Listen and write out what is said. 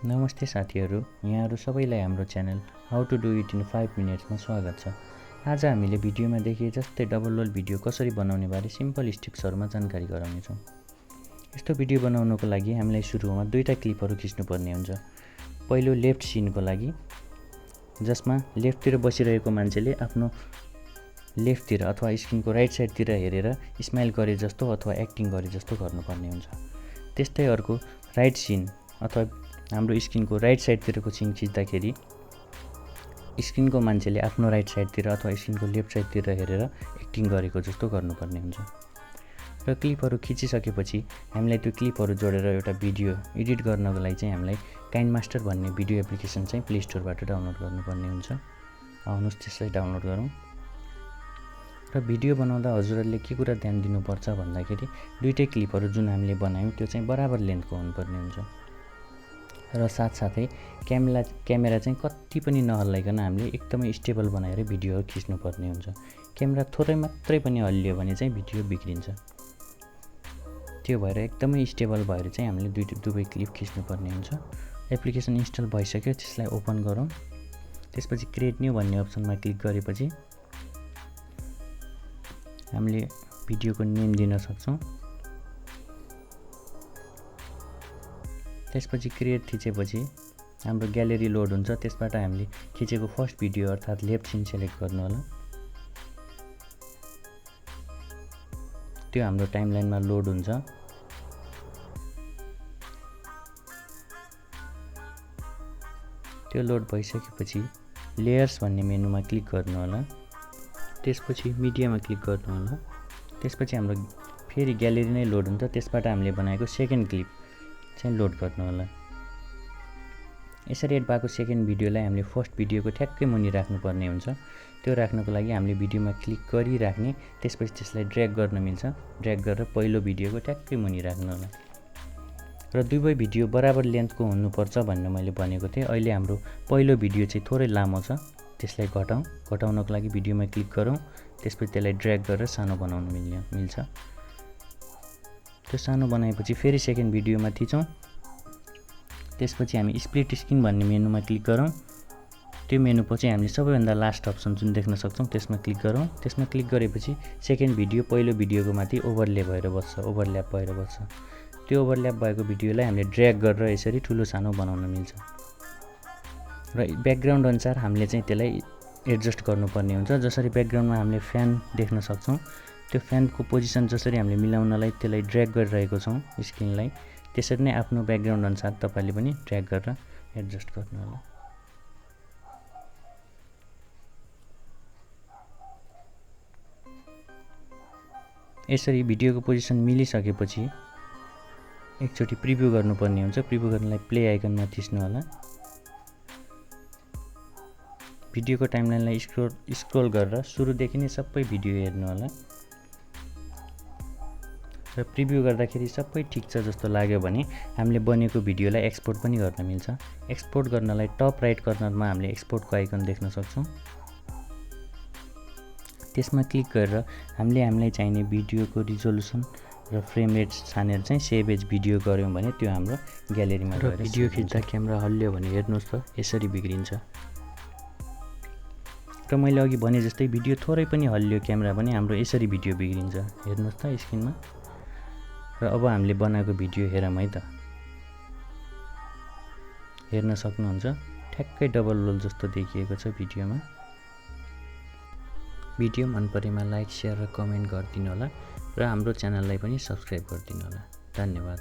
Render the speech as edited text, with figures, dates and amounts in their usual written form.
नमस्ते साथीहरू, यहाँहरू सबैलाई हाम्रो channel how to do it in 5 मिनट्समा स्वागत छ। आज हामीले भिडियोमा देखे जस्तै डबल रोल भिडियो कसरी बनाउने बारे सिम्पल स्टेप्सहरुमा जानकारी गराउनेछौँ। यस्तो भिडियो बनाउनको लागि हामीलाई सुरुमा दुईटा क्लिपहरु खिच्नुपर्ने हुन्छ। पहिलो लेफ्ट सिनको लागि, जसमा लेफ्टतिर बसिरहेको मान्छेले आफ्नो लेफ्टतिर अथवा स्क्रिनको राइट साइडतिर हेरेर स्माइल गरे जस्तो अथवा एक्टिङ गरे जस्तो गर्नुपर्ने हुन्छ। त्यस्तै अर्को राइट सिन अथवा हाम्रो स्क्रिनको राइट साइडतिरको सिन खिच्दाखेरि स्क्रिनको मान्छेले आफ्नो राइट साइडतिर अथवा स्क्रिनको लेफ्ट साइडतिर हेरेर एक्टिङ गरेको जस्तो गर्नुपर्ने हुन्छ। र क्लिपहरु खिचिसकेपछि हामीलाई त्यो क्लिपहरु जोडेर एउटा भिडियो एडिट गर्नको लागि चाहिँ हामीलाई काइनमास्टर भन्ने भिडियो एप्लिकेसन चाहिँ प्ले स्टोरबाट डाउनलोड गर्नुपर्ने हुन्छ। आउनुहोस् त्यसलाई डाउनलोड गरौँ। र भिडियो बनाउँदा हजुरहरूले के कुरा ध्यान दिनुपर्छ भन्दाखेरि दुईटै क्लिपहरु जुन हामीले बनायौं त्यो चाहिँ बराबर लेन्थको हुनुपर्ने हुन्छ। र साथसाथै क्यामेरा चाहिँ कति पनि नहल्लाइकन हामीले एकदमै स्टेबल बनाएर भिडियोहरु खिच्नुपर्ने हुन्छ। क्यामेरा थोरै मात्रै पनि हल्लियो भने चाहिँ भिडियो बिग्रिन्छ। त्यो भएर एकदमै स्टेबल भएर चाहिँ हामीले दुवै क्लिप खिच्नुपर्ने हुन्छ। एप्लिकेसन इन्स्टल भइसक्यो, त्यसलाई ओपन गरौँ। त्यसपछि क्रिएट न्यू भन्ने अप्सनमा क्लिक गरेपछि हामीले भिडियोको नेम दिन सक्छौं। त्यसपछि क्रिएट थिचेपछि हाम्रो ग्यालेरी लोड हुन्छ। त्यसबाट हामीले खिचेको फर्स्ट भिडियो अर्थात् लेफ्ट सिन सिलेक्ट गर्नु होला। त्यो हाम्रो टाइमलाइनमा लोड हुन्छ। त्यो लोड भइसकेपछि लेयर्स भन्ने मेनुमा क्लिक गर्नु होला। त्यसपछि मिडियामा क्लिक गर्नु होला। त्यसपछि हाम्रो फेरि ग्यालेरी नै लोड हुन्छ। त्यसबाट हामीले बनाएको सेकेन्ड क्लिप चाहिँ लोड गर्नु होला। यसरी एड भएको सेकेन्ड भिडियोलाई हामीले फर्स्ट भिडियोको ठ्याक्कै मुनि राख्नुपर्ने हुन्छ। त्यो राख्नको लागि हामीले भिडियोमा क्लिक गरिराख्ने, त्यसपछि त्यसलाई ड्र्याग गर्न मिल्छ। ड्र्याग गरेर पहिलो भिडियोको ठ्याक्कै मुनि राख्नु होला। र दुवै भिडियो बराबर लेन्थको हुनुपर्छ भन्ने मैले भनेको थिएँ। अहिले हाम्रो पहिलो भिडियो चाहिँ थोरै लामो छ, त्यसलाई घटाउनको लागि भिडियोमा क्लिक गरौँ। त्यसपछि त्यसलाई ड्र्याग गरेर सानो बनाउन मिल्छ। त्यो सानो बनाएपछि फेरि सेकेन्ड भिडियोमा थिचौँ। त्यसपछि हामी स्प्लिट स्क्रिन भन्ने मेनुमा क्लिक गरौँ। त्यो मेनु पछि हामीले सबैभन्दा लास्ट अप्सन जुन देख्न सक्छौं त्यसमा क्लिक गरौँ। त्यसमा क्लिक गरेपछि सेकेन्ड भिडियो पहिलो भिडियोको माथि ओभरल्याप भएर बस्छ। त्यो ओभरल्याप भएको भिडियोलाई हामीले ड्र्याग गरेर यसरी ठुलो सानो बनाउन मिल्छ। र ब्याकग्राउन्ड अनुसार हामीले चाहिँ त्यसलाई एडजस्ट गर्नुपर्ने हुन्छ। जसरी ब्याकग्राउन्डमा हामीले फ्यान देख्न सक्छौं, त्यो फ्यानको पोजिसन जसरी हामीले मिलाउनलाई त्यसलाई ड्र्याग गरिरहेको छौं स्क्रिनलाई, त्यसरी नै आफ्नो ब्याकग्राउन्ड अनुसार तपाईले पनि ड्र्याग गरेर एडजस्ट गर्नु होला। यसरी भिडियोको पोजिसन मिलिसकेपछि एकचोटी प्रिभ्यू गर्नुपर्ने हुन्छ। प्रिभ्यू गर्नलाई प्ले आइकनमा थिच्नु होला। भिडियोको टाइमलाइनलाई स्क्रोल गरेर सुरुदेखि नै सबै भिडियो हेर्नु होला। र प्रिभ्यू गर्दाखेरि सबै ठिक छ जस्तो लाग्यो भने हामीले बनेको भिडियोलाई एक्सपोर्ट पनि गर्न मिल्छ। एक्सपोर्ट गर्नलाई टप राइट कर्नरमा हामीले एक्सपोर्टको आइकन देख्न सक्छौं। त्यसमा क्लिक गरेर हामीलाई चाहिने भिडियोको रिजोल्युसन र फ्रेम रेट छानेर चाहिँ सेभ एज भिडियो गर्यौं भने त्यो हाम्रो ग्यालेरीमा गएर भिडियो खिच्दा क्यामेरा हल्लियो भने हेर्नुस् त यसरी बिग्रिन्छ। र मैले अघि भने जस्तै भिडियो थोरै पनि हल्लियो क्यामेरा पनि हाम्रो यसरी भिडियो बिग्रिन्छ। हेर्नुस् त स्क्रिनमा। र अब हामीले बनाएको भिडियो हेरौँ है त। हेर्न सक्नुहुन्छ ठ्याक्कै डबल रोल जस्तो देखिएको छ भिडियोमा। भिडियो मन परेमा लाइक, शेयर र कमेन्ट गरिदिनु होला र हाम्रो च्यानललाई पनि सब्स्क्राइब गरिदिनु होला। धन्यवाद।